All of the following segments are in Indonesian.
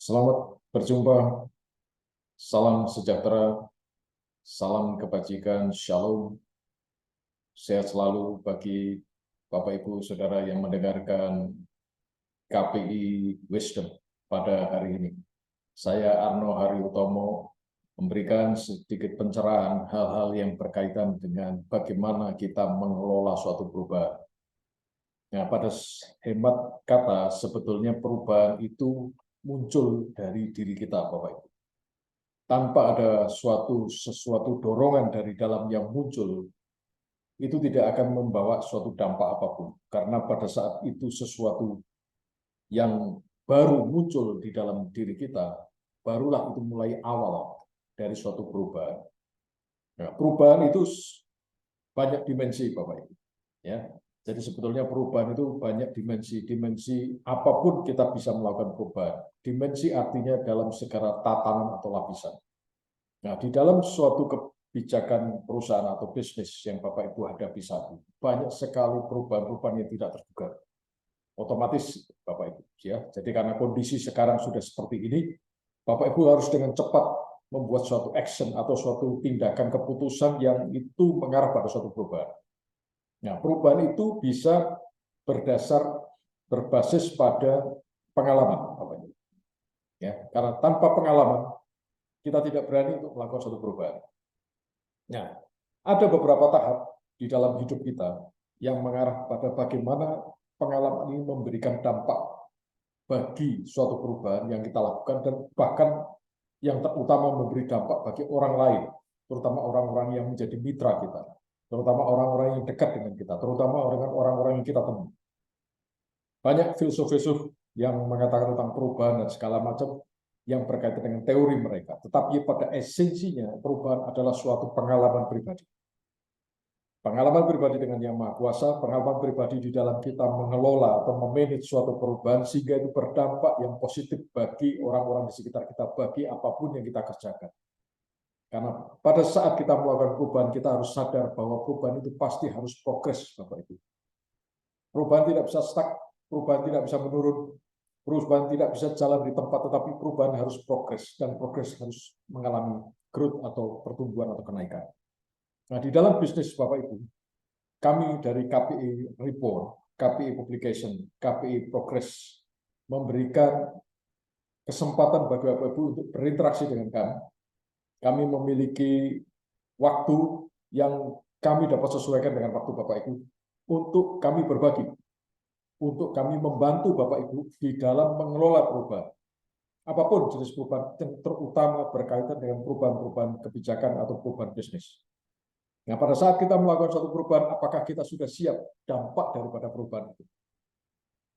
Selamat berjumpa, salam sejahtera, salam kebajikan, shalom, sehat selalu bagi Bapak Ibu Saudara yang mendengarkan KPI Wisdom pada hari ini. Saya Arno Haryotomo memberikan sedikit pencerahan hal-hal yang berkaitan dengan bagaimana kita mengelola suatu perubahan. Nah, pada hemat kata, sebetulnya perubahan itu muncul dari diri kita, Bapak Ibu. Tanpa ada sesuatu dorongan dari dalam yang muncul, itu tidak akan membawa suatu dampak apapun. Karena pada saat itu sesuatu yang baru muncul di dalam diri kita, barulah itu mulai awal dari suatu perubahan. Nah, perubahan itu banyak dimensi, Bapak Ibu. Ya, jadi sebetulnya perubahan itu banyak dimensi. Dimensi apapun kita bisa melakukan perubahan. Dimensi artinya dalam segala tatanan atau lapisan. Nah, di dalam suatu kebijakan perusahaan atau bisnis yang Bapak Ibu hadapi saat ini, banyak sekali perubahan-perubahan yang tidak terduga. Otomatis, Bapak Ibu, ya. Jadi karena kondisi sekarang sudah seperti ini, Bapak Ibu harus dengan cepat membuat suatu action atau suatu tindakan keputusan yang itu mengarah pada suatu perubahan. Nah, perubahan itu bisa berbasis pada pengalaman, Bapak Ibu. Ya, karena tanpa pengalaman kita tidak berani untuk melakukan suatu perubahan. Nah, ada beberapa tahap di dalam hidup kita yang mengarah pada bagaimana pengalaman ini memberikan dampak bagi suatu perubahan yang kita lakukan dan bahkan yang terutama memberi dampak bagi orang lain, terutama orang-orang yang menjadi mitra kita, terutama orang-orang yang dekat dengan kita, terutama orang-orang yang kita temui. Banyak filsuf-filsuf yang mengatakan tentang perubahan dan segala macam yang berkaitan dengan teori mereka. Tetapi pada esensinya perubahan adalah suatu pengalaman pribadi. Pengalaman pribadi dengan Yang Maha Kuasa, pengalaman pribadi di dalam kita mengelola atau memanage suatu perubahan sehingga itu berdampak yang positif bagi orang-orang di sekitar kita, bagi apapun yang kita kerjakan. Karena pada saat kita melakukan perubahan, kita harus sadar bahwa perubahan itu pasti harus progres, Bapak Ibu. Perubahan tidak bisa stuck, perubahan tidak bisa menurun, perubahan tidak bisa jalan di tempat, tetapi perubahan harus progres, dan progres harus mengalami growth atau pertumbuhan atau kenaikan. Nah, di dalam bisnis Bapak Ibu, kami dari KPI Report, KPI Publication, KPI Progress memberikan kesempatan bagi Bapak Ibu untuk berinteraksi dengan kami. Kami memiliki waktu yang kami dapat sesuaikan dengan waktu Bapak Ibu untuk kami berbagi, untuk kami membantu Bapak Ibu di dalam mengelola perubahan. Apapun jenis perubahan, terutama berkaitan dengan perubahan-perubahan kebijakan atau perubahan bisnis. Nah, pada saat kita melakukan suatu perubahan, apakah kita sudah siap dampak daripada perubahan itu?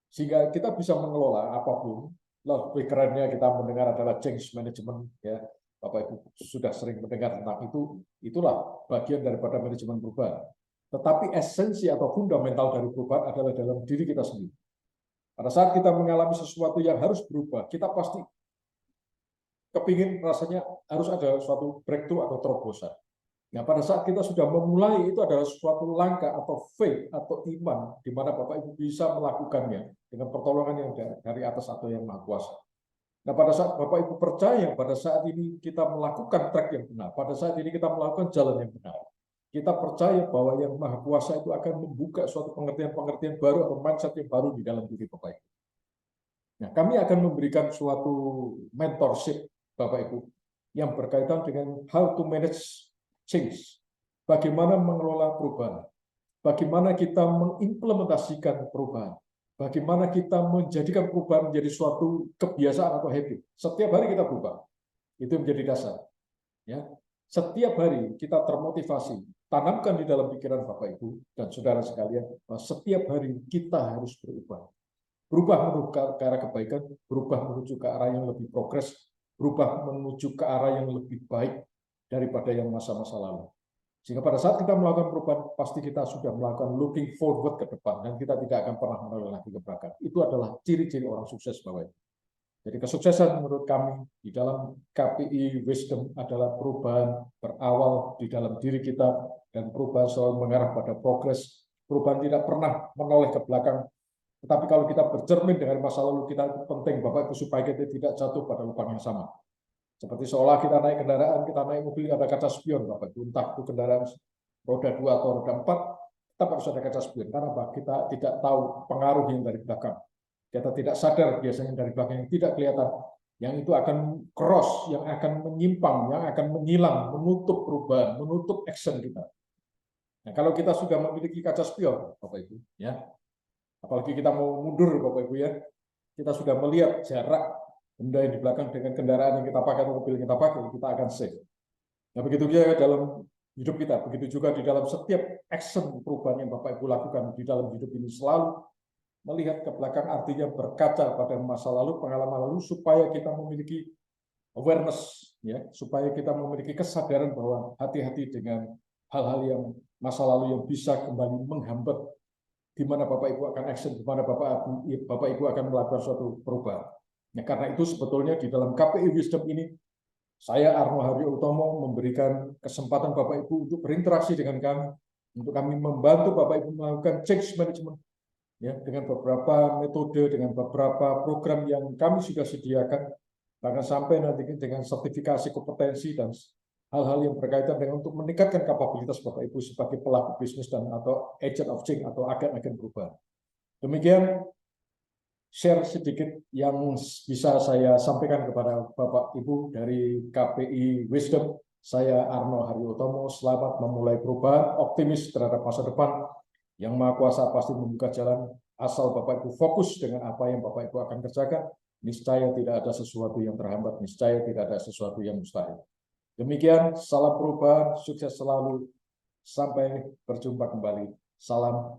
Sehingga kita bisa mengelola apapun. Lebih kerennya kita mendengar adalah change management, ya. Bapak Ibu sudah sering mendengar tentang itu. Itulah bagian daripada manajemen perubahan. Tetapi esensi atau fundamental dari perubahan adalah dalam diri kita sendiri. Pada saat kita mengalami sesuatu yang harus berubah, kita pasti kepingin rasanya harus ada suatu breakthrough atau terobosan. Nah, pada saat kita sudah memulai, itu adalah suatu langkah atau faith atau iman, di mana Bapak Ibu bisa melakukannya dengan pertolongan yang dari atas atau yang Maha Kuasa. Nah, pada saat Bapak Ibu percaya, pada saat ini kita melakukan track yang benar, pada saat ini kita melakukan jalan yang benar, kita percaya bahwa yang Maha Kuasa itu akan membuka suatu pengertian-pengertian baru atau mindset yang baru di dalam diri Bapak Ibu. Nah, kami akan memberikan suatu mentorship, Bapak Ibu, yang berkaitan dengan how to manage change, bagaimana mengelola perubahan, bagaimana kita mengimplementasikan perubahan, bagaimana kita menjadikan perubahan menjadi suatu kebiasaan atau habit. Setiap hari kita berubah, itu menjadi dasar. Ya, setiap hari kita termotivasi, tanamkan di dalam pikiran Bapak Ibu dan saudara sekalian, bahwa setiap hari kita harus berubah. Berubah menuju ke arah kebaikan, berubah menuju ke arah yang lebih progres, berubah menuju ke arah yang lebih baik daripada yang masa-masa lalu. Sehingga pada saat kita melakukan perubahan, pasti kita sudah melakukan looking forward ke depan, dan kita tidak akan pernah menoleh lagi ke belakang. Itu adalah ciri-ciri orang sukses, Bapak Ibu. Jadi kesuksesan menurut kami di dalam KPI Wisdom adalah perubahan berawal di dalam diri kita, dan perubahan selalu mengarah pada progres. Perubahan tidak pernah menoleh ke belakang, Tetapi kalau kita bercermin dengan masa lalu kita, itu penting Bapak Ibu supaya kita tidak jatuh pada lubang yang sama. Seperti seolah kita naik kendaraan, kita naik mobil, ada kaca spion Bapak Ibu, entah itu kendaraan roda 2 atau roda 4, tetap harus ada kaca spion. Karena kita tidak tahu pengaruh yang dari belakang. Kita tidak sadar biasanya dari belakang yang tidak kelihatan, yang itu akan cross, yang akan menyimpang, yang akan menyilang, menutup perubahan, menutup action kita. Nah, kalau kita sudah memiliki kaca spion, Bapak Ibu, ya, apalagi kita mau mundur, Bapak Ibu ya, kita sudah melihat jarak benda yang di belakang dengan kendaraan yang kita pakai atau mobil yang kita pakai, kita akan safe. Nah, begitu juga dalam hidup kita, begitu juga di dalam setiap action perubahan yang Bapak Ibu lakukan di dalam hidup ini, selalu melihat ke belakang, artinya berkaca pada masa lalu, pengalaman lalu, supaya kita memiliki awareness, ya, supaya kita memiliki kesadaran bahwa hati-hati dengan hal-hal yang masa lalu yang bisa kembali menghambat di mana Bapak Ibu akan action, di mana Bapak Ibu akan melakukan suatu perubahan. Nah, karena itu sebetulnya di dalam KPI Wisdom ini, saya Arno Haryo Utomo memberikan kesempatan Bapak Ibu untuk berinteraksi dengan kami, untuk kami membantu Bapak Ibu melakukan change management, ya, dengan beberapa metode, dengan beberapa program yang kami sudah sediakan, bahkan sampai nanti dengan sertifikasi kompetensi dan hal-hal yang berkaitan dengan untuk meningkatkan kapabilitas Bapak Ibu sebagai pelaku bisnis dan atau agent of change atau agen-agen perubahan. Demikian share sedikit yang bisa saya sampaikan kepada Bapak Ibu dari KPI Wisdom. Saya Arno Haryo Utomo, selamat memulai perubahan, optimis terhadap masa depan. Yang Maha Kuasa pasti membuka jalan, asal Bapak Ibu fokus dengan apa yang Bapak Ibu akan kerjakan, niscaya tidak ada sesuatu yang terhambat, niscaya tidak ada sesuatu yang mustahil. Demikian, salam perubahan, sukses selalu, sampai berjumpa kembali. Salam